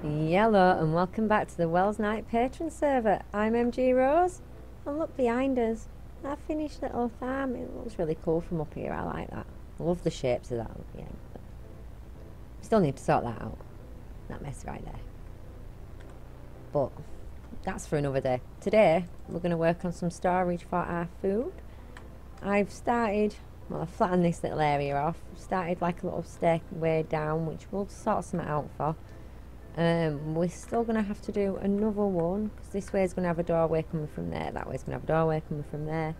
Hello and welcome back to the Welsknight Patron server. I'm MG Rose, and look behind us, that finished little farm. It looks really cool from up here. I like that. I love the shapes of that. Yeah, still need to sort that out, that mess right there, but that's for another day. Today we're going to work on some storage for our food. I've started, well, I've flattened this little area off, started like a little stairway down, which we'll sort some out for. We're still going to have to do another one, because this way is going to have a doorway coming from there, that way is going to have a doorway coming from there,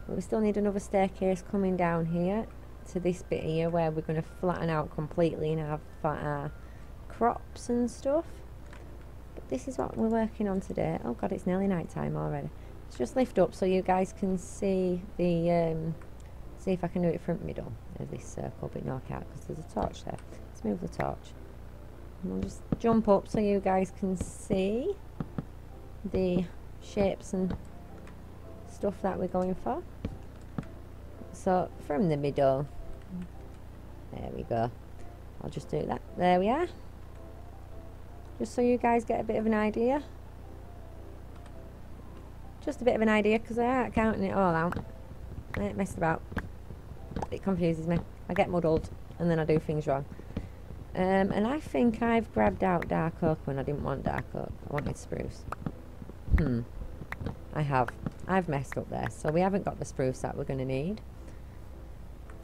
but we still need another staircase coming down here to this bit here where we're going to flatten out completely and have for our crops and stuff. But this is what we're working on today. Oh god, it's nearly night time already. Let's just lift up so you guys can see the see if I can do it from middle of this circle, but no I can't because there's a torch there. Let's move the torch. And we'll just jump up so you guys can see the shapes and stuff that we're going for. So from the middle, there we go. I'll just do that. There we are. Just so you guys get a bit of an idea. Just a bit of an idea, because I ain't counting it all out. I ain't messed about. It confuses me. I get muddled and then I do things wrong. And I think I've grabbed out dark oak when I didn't want dark oak. I wanted spruce. I have. I've messed up there. So we haven't got the spruce that we're going to need.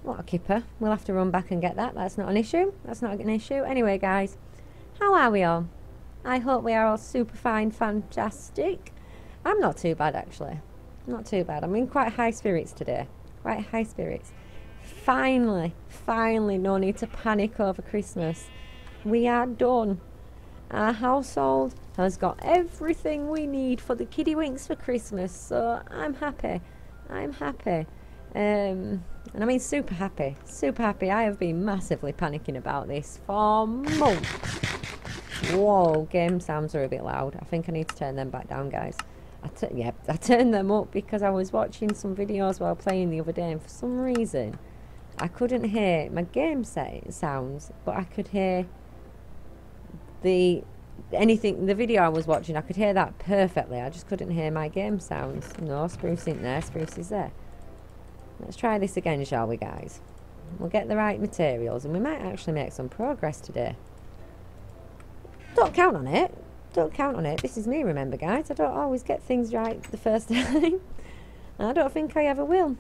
What a kipper. We'll have to run back and get that. That's not an issue. That's not an issue. Anyway, guys, how are we all? I hope we are all super fine, fantastic. I'm not too bad, actually. Not too bad. I'm in quite high spirits today. Quite high spirits. Finally, no need to panic over Christmas. We are done. Our household has got everything we need for the kiddywinks for Christmas, so I'm happy. I'm happy. And I mean super happy. Super happy. I have been massively panicking about this for months. Whoa, game sounds are a bit loud. I think I need to turn them back down, guys. I turned them up because I was watching some videos while playing the other day, and for some reason I couldn't hear my game sounds, but I could hear the video I was watching. I could hear that perfectly. I just couldn't hear my game sounds. No, spruce isn't there, spruce is there. Let's try this again, shall we, guys? We'll get the right materials and we might actually make some progress today. Don't count on it. Don't count on it. This is me, remember, guys. I don't always get things right the first time. I don't think I ever will.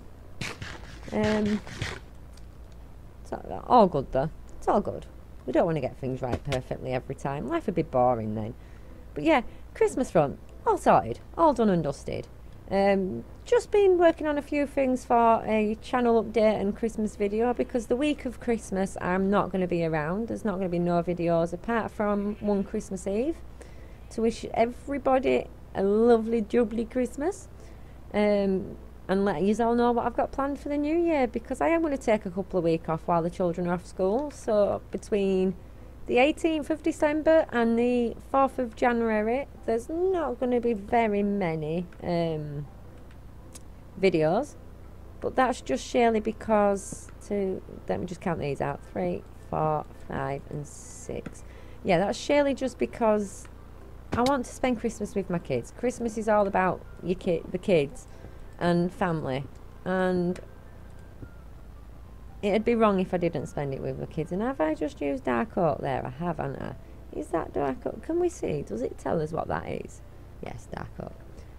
It's all good, though. It's all good. We don't want to get things right perfectly every time. Life would be boring then. But yeah, Christmas front, all sorted. All done and dusted. Just been working on a few things for a channel update and Christmas video, because the week of Christmas I'm not going to be around. There's not going to be no videos apart from one Christmas Eve to wish everybody a lovely jubbly Christmas, and let you all know what I've got planned for the new year, because I am going to take a couple of weeks off while the children are off school. So between the 18th of December and the 4th of January there's not going to be very many videos, but that's just surely because let me just count these out, 3, 4, 5 and 6. Yeah, that's surely just because I want to spend Christmas with my kids. Christmas is all about the kids and family, and it'd be wrong if I didn't spend it with the kids. And have I just used dark oak there? I have, haven't I? Is that dark oak? Can we see? Does it tell us what that is? Yes, dark oak.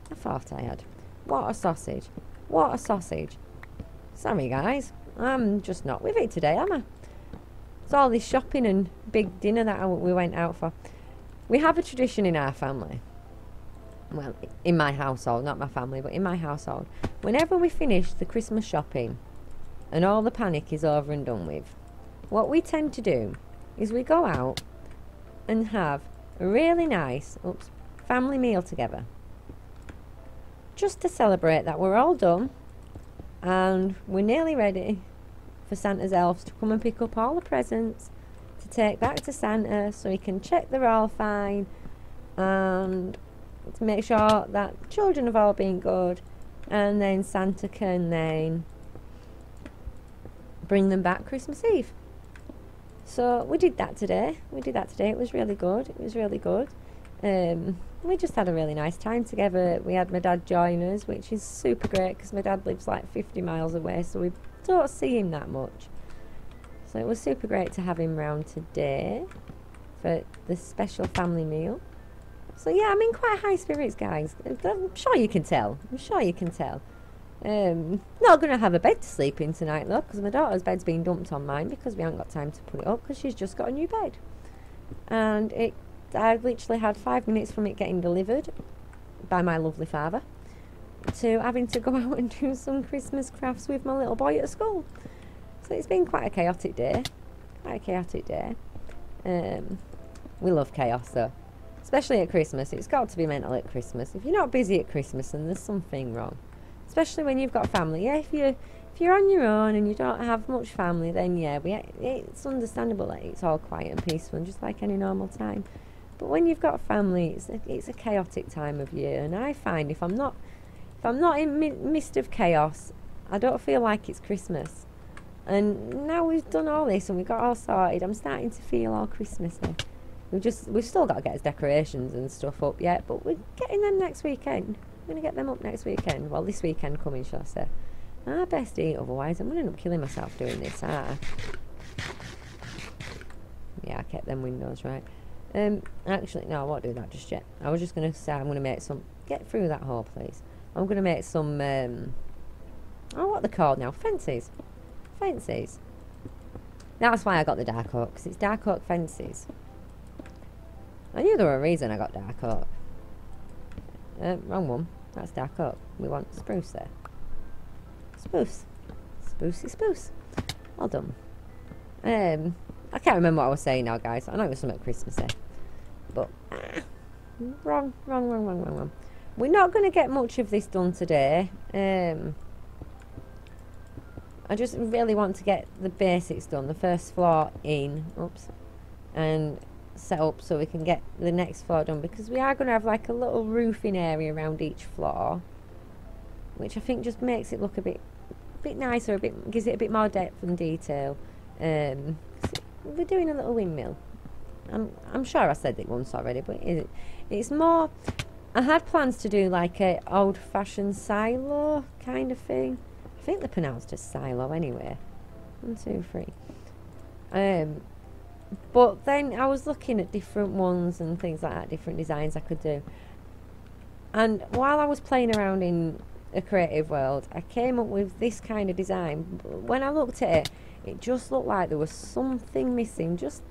I thought I had. What a sausage. What a sausage. Sorry, guys. I'm just not with it today, am I? It's all this shopping and big dinner that we went out for. We have a tradition in our family. Well, in my household, not my family, but in my household. Whenever we finish the Christmas shopping and all the panic is over and done with, what we tend to do is we go out and have a really nice family meal together, just to celebrate that we're all done and we're nearly ready for Santa's elves to come and pick up all the presents to take back to Santa, so he can check they're all fine and to make sure that children have all been good, and then Santa can then bring them back Christmas Eve. So we did that today. It was really good. We just had a really nice time together. We had my dad join us, which is super great because my dad lives like 50 miles away, so we don't see him that much. So it was super great to have him round today for the special family meal. So yeah, I'm in quite high spirits, guys. I'm sure you can tell. Not going to have a bed to sleep in tonight though, because my daughter's bed's been dumped on mine because we haven't got time to put it up because she's just got a new bed. And I literally had 5 minutes from it getting delivered by my lovely father to having to go out and do some Christmas crafts with my little boy at school. So it's been quite a chaotic day. We love chaos though, especially at Christmas. It's got to be mental at Christmas. If you're not busy at Christmas, then there's something wrong. Especially when you've got family. Yeah, if you're on your own and you don't have much family, then yeah, it's understandable that it's all quiet and peaceful, just like any normal time. But when you've got family, it's a chaotic time of year, and I find if I'm not in midst of chaos, I don't feel like it's Christmas. And now we've done all this and we got all sorted, I'm starting to feel all Christmassy. We've still got to get his decorations and stuff up yet, but we're getting them next weekend. I'm going to get them up next weekend. Well, this weekend coming, shall I say. I best eat, otherwise I'm going to end up killing myself doing this. Yeah, I kept them windows right. Actually, no, I won't do that just yet. I was just going to say I'm going to make some... Get through that hole, please. I'm going to make some... what are they called now? Fences. That's why I got the dark oak, because it's dark oak fences. I knew there was a reason I got dark oak. Wrong one. That's dark oak. We want spruce there. Spruce. Spruce. Well done. I can't remember what I was saying now, guys. I know it was something Christmassy. But, wrong. We're not going to get much of this done today. I just really want to get the basics done. The first floor in. Oops. And set up so we can get the next floor done, because we are going to have like a little roofing area around each floor, which I think just makes it look a bit nicer, gives it a bit more depth and detail. We're doing a little windmill. I'm sure I said it once already, but it's more... I had plans to do like a old-fashioned silo kind of thing. I think they're pronounced as silo anyway. 1, 2, 3. But then I was looking at different ones and things like that, different designs I could do. And while I was playing around in a creative world, I came up with this kind of design. When I looked at it, it just looked like there was something missing, just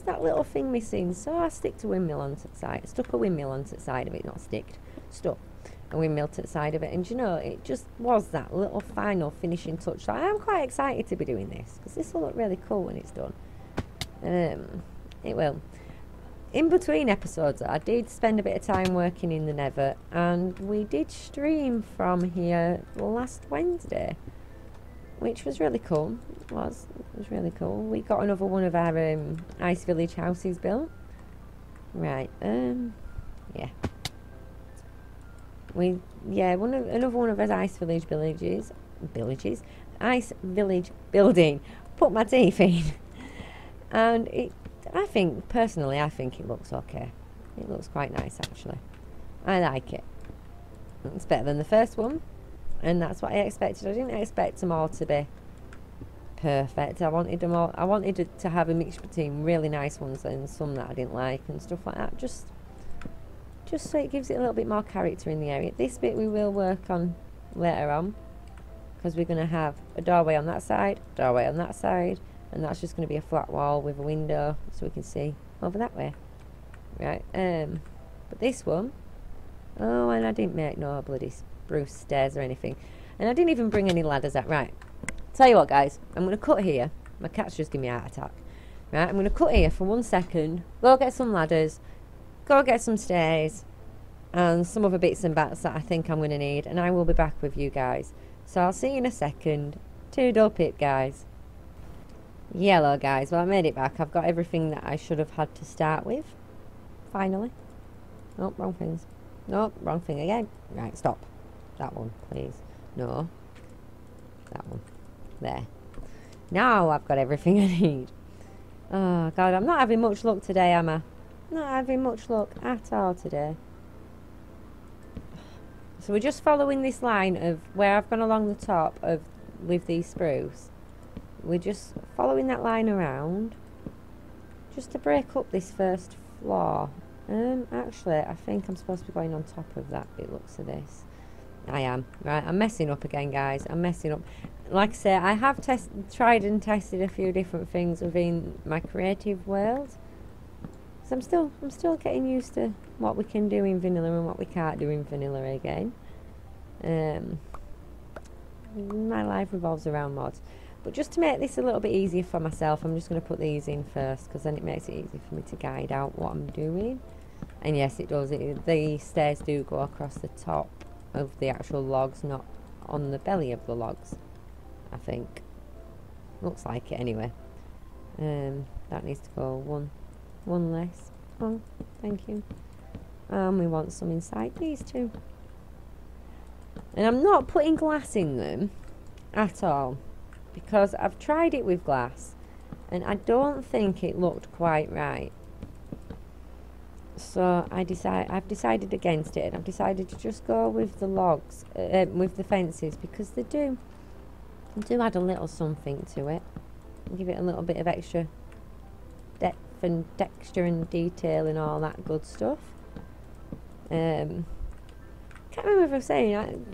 that little thing missing. So I stuck a windmill onto the side of it, stuck a windmill to the side of it. And you know, it just was that little final finishing touch. So I am quite excited to be doing this, because this will look really cool when it's done. It will. In between episodes, I did spend a bit of time working in the Nether, and we did stream from here last Wednesday, which was really cool. It was really cool. We got another one of our Ice Village houses built. Right. Yeah. Another one of our Ice Village Ice Village building. Put my teeth in. And I think it looks okay. It looks quite nice, actually. I like it. It's better than the first one, and that's what I expected. I didn't expect them all to be perfect. I wanted it to have a mixture between really nice ones and some that I didn't like and stuff like that. Just so it gives it a little bit more character in the area. This bit we will work on later on, because we're going to have a doorway on that side, and that's just going to be a flat wall with a window so we can see over that way. Right, but this one, oh, and I didn't make no bloody spruce stairs or anything. And I didn't even bring any ladders out. Right, tell you what, guys, I'm going to cut here. My cat's just giving me a heart attack. Right, I'm going to cut here for 1 second, go get some ladders, go get some stairs, and some other bits and bats that I think I'm going to need, and I will be back with you guys. So I'll see you in a second. Toodle pip, guys. Yellow, guys. Well, I made it back. I've got everything that I should have had to start with. Finally. Nope, wrong things. Nope, wrong thing again. Right, stop. That one, please. No. That one. There. Now I've got everything I need. Oh, God, I'm not having much luck today, am I? Not having much luck at all today. So we're just following this line of where I've gone along the top of with these spruce. We're just following that line around just to break up this first floor. Actually, I think I'm supposed to be going on top of that. It looks of this. I am. Right, I'm messing up again, guys. I'm messing up. Like I say, I have tried and tested a few different things within my creative world. So I'm still getting used to what we can do in vanilla and what we can't do in vanilla again. My life revolves around mods. But just to make this a little bit easier for myself, I'm just going to put these in first, because then it makes it easy for me to guide out what I'm doing. And yes, it does. The stairs do go across the top of the actual logs, not on the belly of the logs, I think. Looks like it anyway. That needs to go one less. Oh, thank you. And we want some inside these two. And I'm not putting glass in them at all, because I've tried it with glass and I don't think it looked quite right. So I've decided against it, and I've decided to just go with the logs, with the fences, because they do add a little something to it. Give it a little bit of extra depth and texture and detail and all that good stuff. Can't remember if I was saying,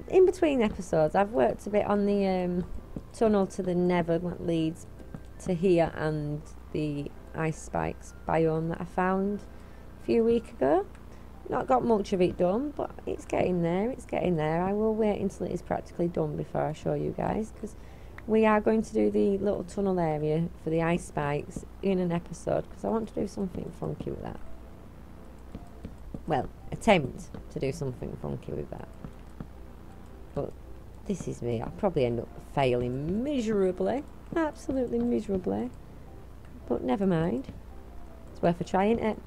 in between episodes I've worked a bit on the tunnel to the Nether that leads to here, and the ice spikes biome that I found a few weeks ago. Not got much of it done, but it's getting there, it's getting there. I will wait until it is practically done before I show you guys, because we are going to do the little tunnel area for the ice spikes in an episode, because I want to do something funky with that. Well, attempt to do something funky with that. But this is me. I'll probably end up failing miserably. Absolutely miserably. But never mind. It's worth a try, isn't it?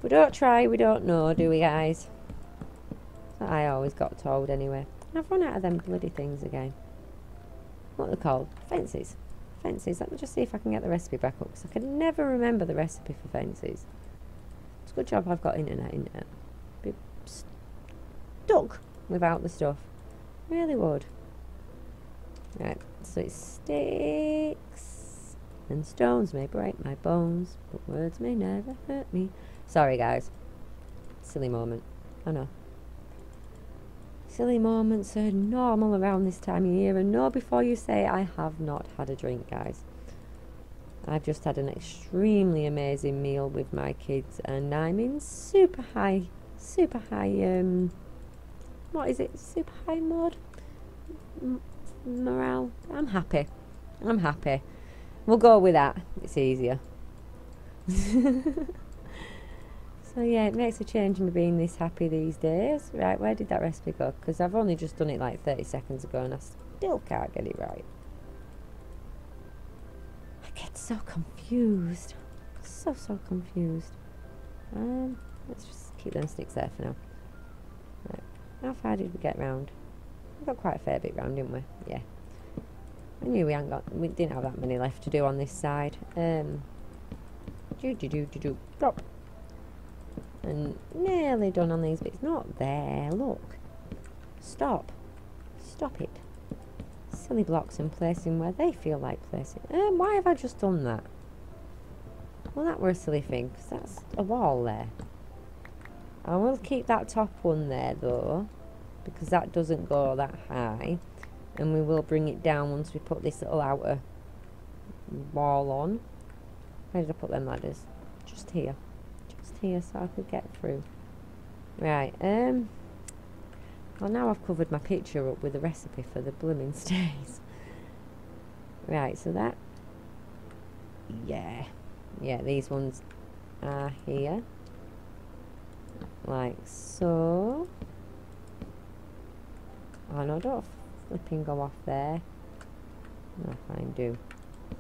We don't try, we don't know, do we, guys? So I always got told anyway. I've run out of them bloody things again. What are they called? Fences. Fences. Let me just see if I can get the recipe back up, because I can never remember the recipe for fences. It's a good job I've got internet. Be stuck without the stuff. Really would. Right, so it's sticks and stones may break my bones, but words may never hurt me. Sorry, guys. Silly moment. I know. Silly moments are normal around this time of year, and know before you say I have not had a drink, guys. I've just had an extremely amazing meal with my kids, and I'm in super high, what is it? Super high mode? Morale. I'm happy. We'll go with that. It's easier. So yeah, it makes a change me being this happy these days. Right, where did that recipe go? Because I've only just done it like 30 seconds ago and I still can't get it right. I get so confused. So confused. Let's just keep them sticks there for now. Right, how far did we get round? We got quite a fair bit round, didn't we? Yeah. I knew we didn't have that many left to do on this side. Drop. And nearly done on these bits. Not there, look. Stop it. Silly blocks and placing where they feel like placing. Why have I just done that? Well, that were a silly thing, because that's a wall there. I will keep that top one there though, because that doesn't go that high, and we will bring it down once we put this little outer wall on. Where did I put them ladders? Just here so I could get through. Right, well now I've covered my picture up with the recipe for the blooming stairs. Right, so that, yeah, these ones are here, like so. Oh no, don't flipping go off there. No, fine, we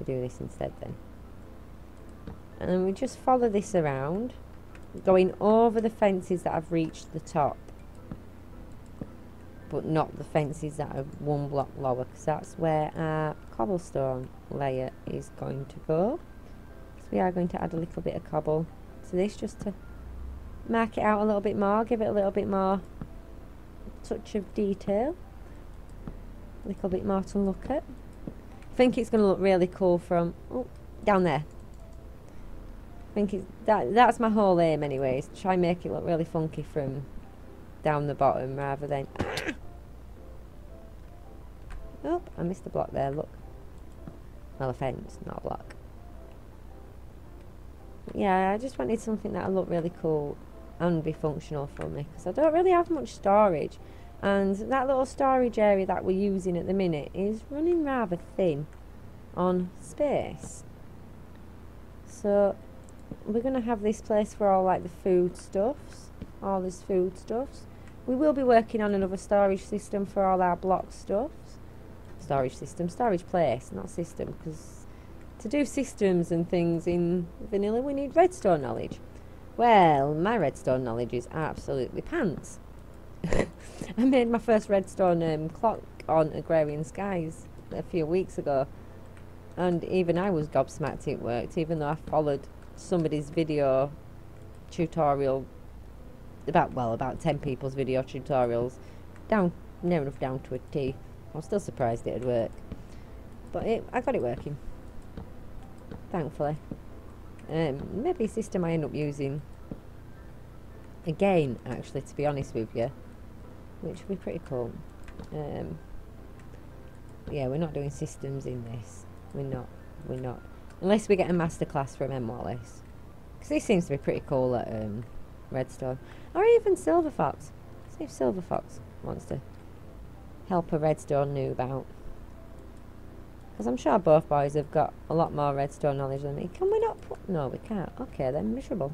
do this instead then. And then we just follow this around, going over the fences that have reached the top, but not the fences that are one block lower, because that's where our cobblestone layer is going to go. we are going to add a little bit of cobble to this just to mark it out a little bit more, give it a little bit more touch of detail, a little bit more to look at. I think it's going to look really cool from down there. I think that's my whole aim anyways, try and make it look really funky from down the bottom rather than oh, I missed a block there, look. Well, a fence, not a block. Yeah, I just wanted something that'll look really cool and be functional for me, because I don't really have much storage, and that little storage area that we're using at the minute is running rather thin on space. So we're going to have this place for all like the foodstuffs, all this foodstuffs. We will be working on another storage system for all our block stuffs. Storage system, storage place, not system, because to do systems and things in vanilla we need redstone knowledge. Well, my redstone knowledge is absolutely pants. I made my first redstone clock on Agrarian Skies a few weeks ago, and even I was gobsmacked it worked, even though I followed somebody's video tutorial, about 10 people's video tutorials, near enough down to a T. I was still surprised it had worked, but I got it working, thankfully. Maybe a system I end up using again, actually, to be honest with you, which would be pretty cool. Yeah, we're not doing systems in this. We're not. Unless we get a masterclass from M. Wallace. Because he seems to be pretty cool at redstone. Or even Silver Fox. See if Silver Fox wants to help a redstone noob out. Because I'm sure both boys have got a lot more redstone knowledge than me. Can we not put... No, we can't. Okay, then miserable.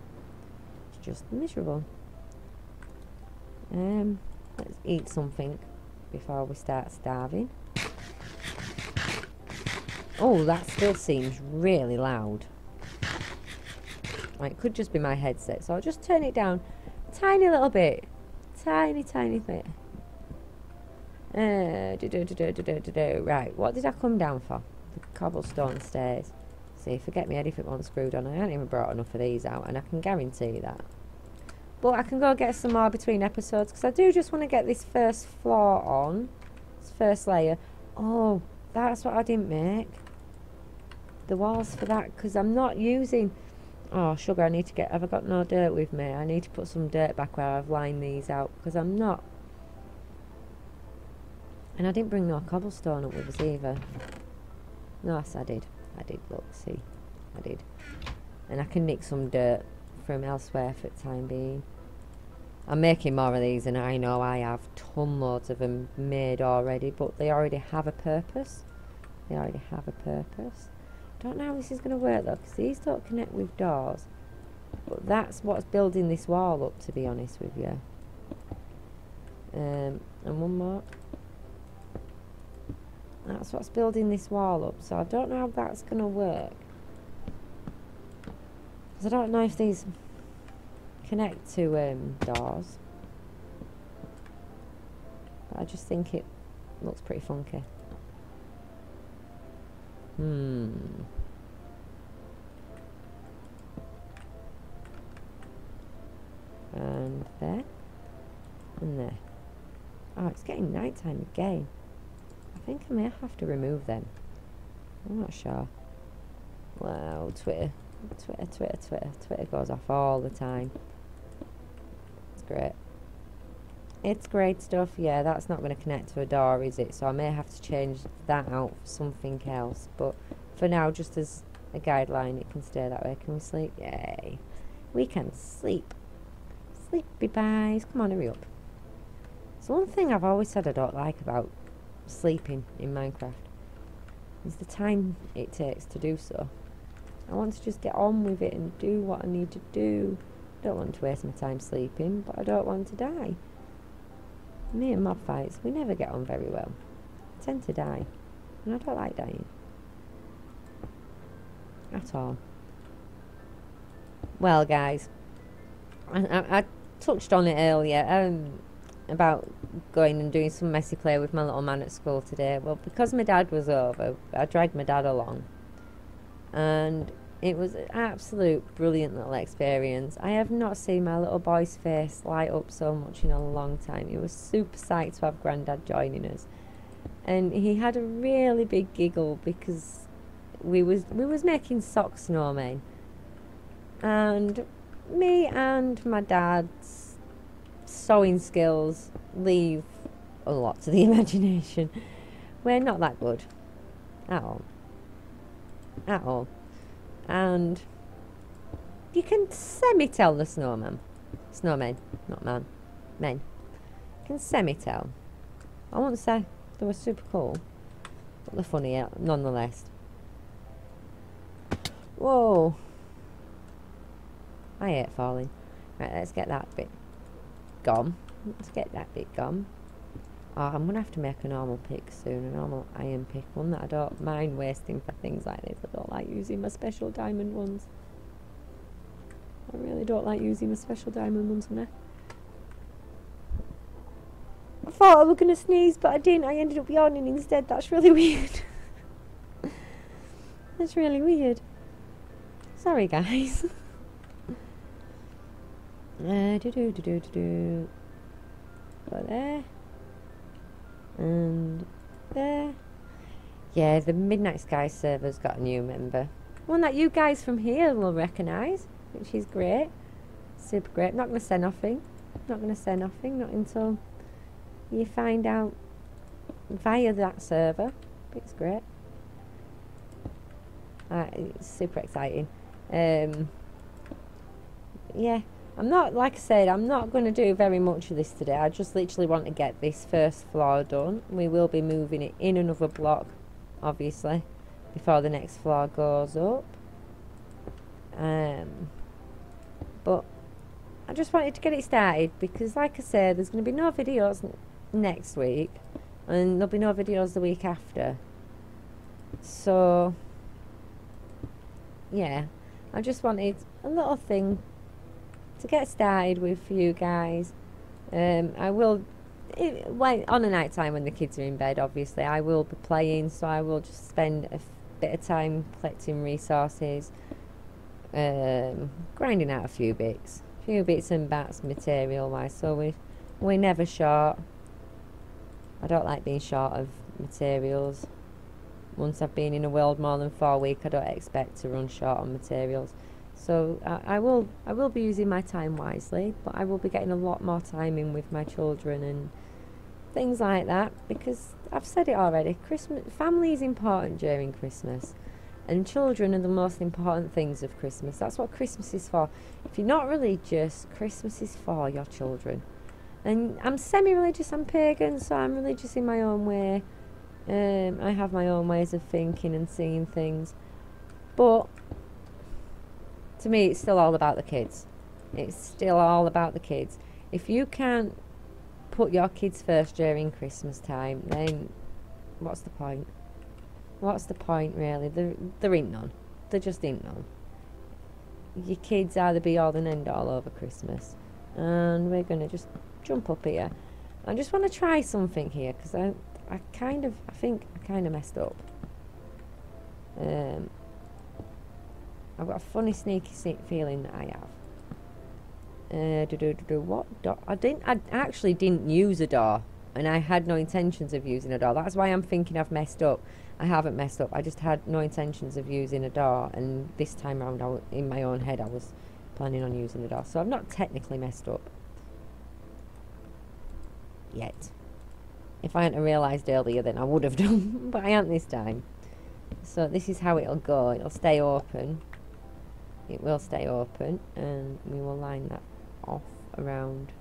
It's just miserable. Let's eat something before we start starving. Oh, that still seems really loud. Right, it could just be my headset, so I'll just turn it down a tiny little bit. Tiny bit. Right, what did I come down for? The cobblestone stairs. See, forget me head if it wasn't screwed on. I haven't even brought enough of these out, and I can guarantee that. But I can go get some more between episodes, because I do just want to get this first floor on. This first layer. Oh, that's what I didn't make. The walls for that, because I'm not using... Oh, sugar, I need to get... Have I got no dirt with me? I need to put some dirt back where I've lined these out, because I'm not... And I didn't bring no cobblestone up with us either. No, yes, I did. I did, look, see. I did. And I can nick some dirt from elsewhere for the time being. I'm making more of these, and I know I have ton loads of them made already, but they already have a purpose. They already have a purpose. Don't know how this is going to work though, because these don't connect with doors. But that's what's building this wall up, to be honest with you. And one more. That's what's building this wall up, so I don't know how that's going to work. Because I don't know if these connect to doors. But I just think it looks pretty funky. And there. And there. Oh, it's getting nighttime again. I think I may have to remove them. I'm not sure. Wow, Twitter goes off all the time. It's great. It's great stuff. Yeah, that's not going to connect to a door, is it? So I may have to change that out for something else. But for now, just as a guideline, it can stay that way. Can we sleep? Yay. We can sleep. Sleepy pies. Come on, hurry up. So one thing I've always said I don't like about sleeping in Minecraft is the time it takes to do so. I want to just get on with it and do what I need to do. I don't want to waste my time sleeping, but I don't want to die. Me and mob fights, we never get on very well. I tend to die, and I don't like dying at all. Well, guys, I touched on it earlier about going and doing some messy play with my little man at school today. Well, because my dad was over, I dragged my dad along, and It was an absolute brilliant little experience. I have not seen my little boy's face light up so much in a long time. He was super psyched to have Grandad joining us. And he had a really big giggle because we was making sock snowmen. And me and my dad's sewing skills leave a lot to the imagination. We're not that good at all. At all. And you can semi-tell the snowmen, not man, men. You can semi-tell. I won't say they were super cool, but they're funny nonetheless. Whoa. I hate falling. Right, let's get that bit gone. Oh, I'm going to have to make a normal pick soon, a normal iron pick, one that I don't mind wasting for things like this. I don't like using my special diamond ones. I really don't like using my special diamond ones on there. I thought I was going to sneeze, but I didn't. I ended up yawning instead. That's really weird. That's really weird. Sorry, guys. Go there. And there. Yeah, the Midnight Sky server's got a new member. One that you guys from here will recognise, which is great. Super great. Not going to say nothing. Not until you find out via that server. But it's great. It's super exciting. Yeah. I'm not, like I said, I'm not going to do very much of this today. I just literally want to get this first floor done. We will be moving it in another block, obviously, before the next floor goes up. But I just wanted to get it started because, like I said, there's going to be no videos next week. And there'll be no videos the week after. So, yeah, I just wanted a little thing to get started with for you guys. I will, on a night time when the kids are in bed, obviously, I will be playing, so I will just spend a bit of time collecting resources, grinding out a few bits and bats material wise, so we're never short. I don't like being short of materials. Once I've been in a world more than 4 weeks, I don't expect to run short on materials. So I will be using my time wisely, but I will be getting a lot more time in with my children and things like that, because I've said it already, family is important during Christmas, and children are the most important things of Christmas. That's what Christmas is for. If you're not religious, Christmas is for your children. And I'm semi-religious, I'm pagan, so I'm religious in my own way. I have my own ways of thinking and seeing things, but to me, it's still all about the kids. It's still all about the kids. If you can't put your kids first during Christmas time, then what's the point? What's the point, really? There ain't none. There just ain't none. Your kids are the be-all and end-all over Christmas. And we're going to just jump up here. I just want to try something here, because I think I kind of messed up. I've got a funny sneaky feeling that I have. What door? I actually didn't use a door, and I had no intentions of using a door. That's why I'm thinking I've messed up. I haven't messed up. I just had no intentions of using a door, and this time around, in my own head, I was planning on using a door. So I've not technically messed up yet. If I hadn't realised earlier, then I would have done, but I haven't this time. So this is how it'll go. It'll stay open. It will stay open, and we will line that off around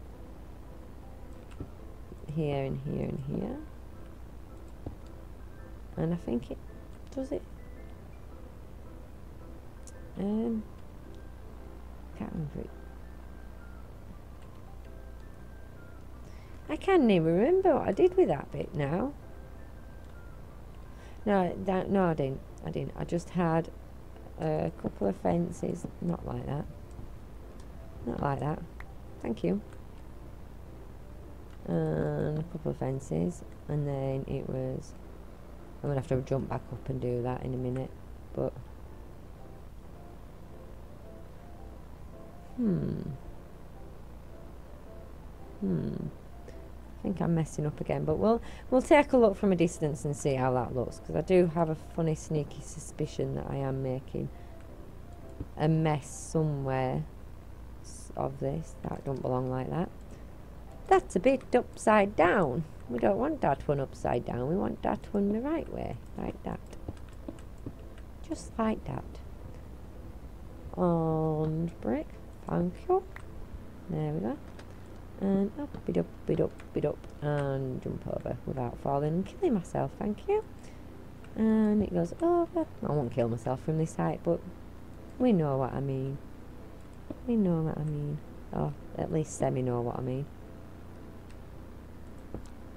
here and here and here. And I think it does it. Can't remember it. I can't even remember what I did with that bit now. No, I didn't. I just had a couple of fences. Not like that. Not like that. Thank you. And a couple of fences, and then it was. I'm gonna have to jump back up and do that in a minute, but I think I'm messing up again, but we'll take a look from a distance and see how that looks, because I do have a funny sneaky suspicion that I am making a mess somewhere of this. That don't belong like that. That's a bit upside down. We don't want that one upside down. We want that one the right way, like that. Just like that. And brick. Thank you. There we go. And up it up, and jump over without falling and killing myself. Thank you. And it goes over. I won't kill myself from this height, but we know what I mean. We know what I mean. Or at least semi know what I mean.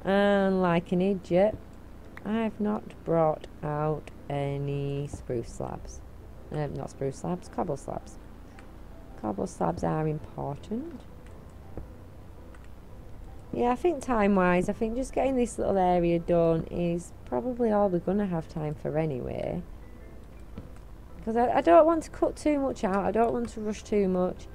And like an idiot, I've not brought out any spruce slabs. Not spruce slabs, cobble slabs. Cobble slabs are important. Yeah, I think time-wise, I think just getting this little area done is probably all we're going to have time for anyway. Because I don't want to cut too much out. I don't want to rush too much.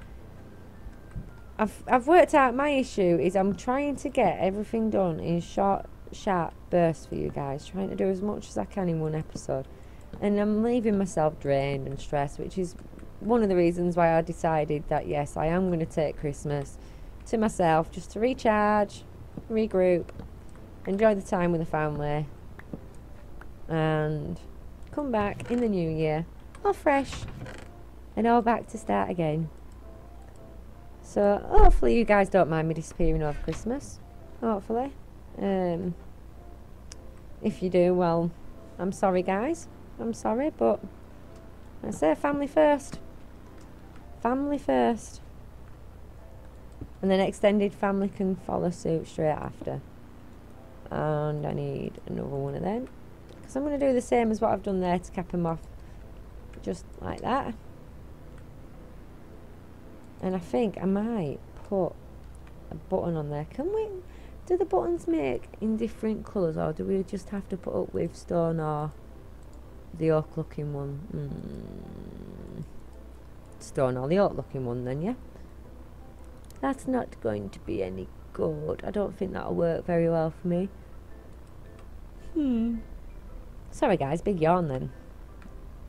I've worked out my issue is I'm trying to get everything done in short, sharp bursts for you guys. Trying to do as much as I can in one episode. And I'm leaving myself drained and stressed, which is one of the reasons why I decided that, yes, I am going to take Christmas to myself just to recharge, regroup, enjoy the time with the family, and come back in the new year all fresh and all back to start again. So hopefully you guys don't mind me disappearing over Christmas. Hopefully. If you do, well, I'm sorry guys. I'm sorry, but I say family first. Family first. And then extended family can follow suit straight after. And I need another one of them. Because I'm going to do the same as what I've done there to cap them off. Just like that. And I think I might put a button on there. Can we... Do the buttons make in different colours, or do we just have to put up with stone or the oak looking one? Stone or the oak looking one then, yeah? That's not going to be any good. I don't think that'll work very well for me. Sorry guys, big yawn then.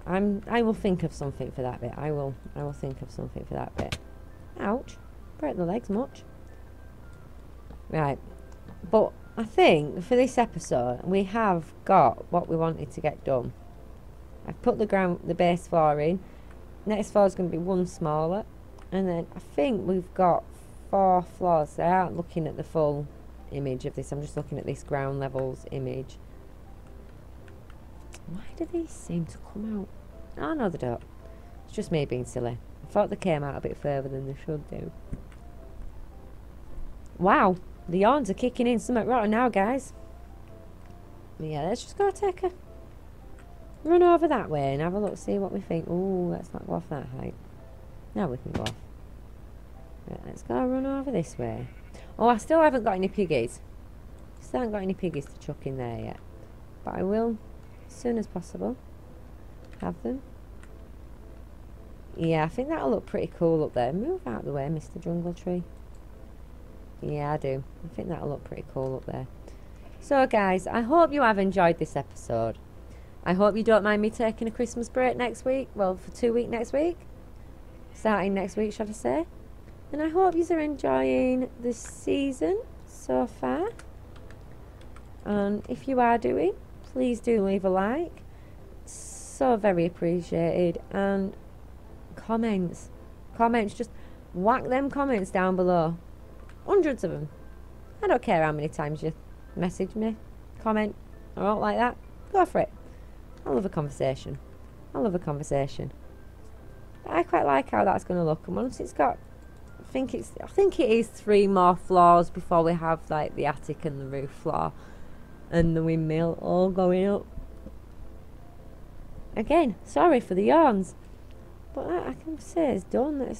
I will think of something for that bit. I will think of something for that bit. Ouch. Break the legs much. Right. But I think for this episode we have got what we wanted to get done. I've put the base floor in. Next floor is going to be one smaller. And then I think we've got 4 floors. I aren't looking at the full image of this. I'm just looking at this ground levels image. Why do these seem to come out? Oh no, they don't. It's just me being silly. I thought they came out a bit further than they should do. Wow, the yawns are kicking in something rotten now, guys. But yeah, let's just go take a run over that way and have a look, see what we think. Ooh, let's not go off that height. Now we can go off. Right, let's go run over this way. Oh, I still haven't got any piggies. Still haven't got any piggies to chuck in there yet. But I will, as soon as possible, have them. Yeah, I think that'll look pretty cool up there. Move out of the way, Mr. Jungle Tree. Yeah, I do. I think that'll look pretty cool up there. So, guys, I hope you have enjoyed this episode. I hope you don't mind me taking a Christmas break next week. Well, for 2 weeks next week. Starting next week, should I say. And I hope you are enjoying this season so far. And if you are doing, please do leave a like. So very appreciated. And comments. Just whack them comments down below. Hundreds of them. I don't care how many times you message me, comment, or all like that. Go for it. I love a conversation. I love a conversation. But I quite like how that's going to look. And once it's got, I think it is 3 more floors before we have like the attic and the roof floor and the windmill all going up. Again, sorry for the yawns, but I can say it's done.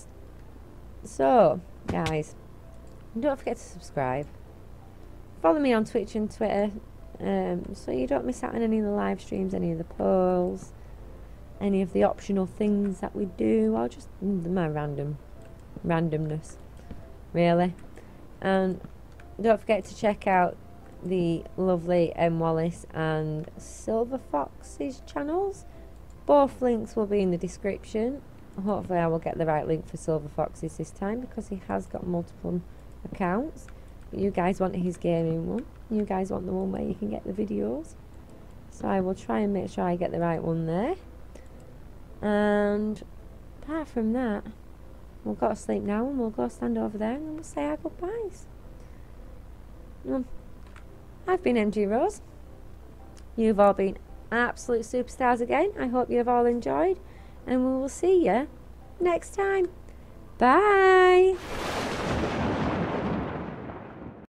So, guys, don't forget to subscribe. Follow me on Twitch and Twitter, so you don't miss out on any of the live streams, any of the polls, any of the optional things that we do, or just my random randomness, really. And don't forget to check out the lovely Wallace and Silver Fox's channels. Both links will be in the description. Hopefully I will get the right link for Silver Fox's this time, because he has got multiple accounts. But you guys want his gaming one. You guys want the one where you can get the videos. So I will try and make sure I get the right one there. And apart from that, we'll go to sleep now, and we'll go stand over there and we'll say our goodbyes. I've been MG Rose. You've all been absolute superstars again. I hope you've all enjoyed, and we will see you next time. Bye.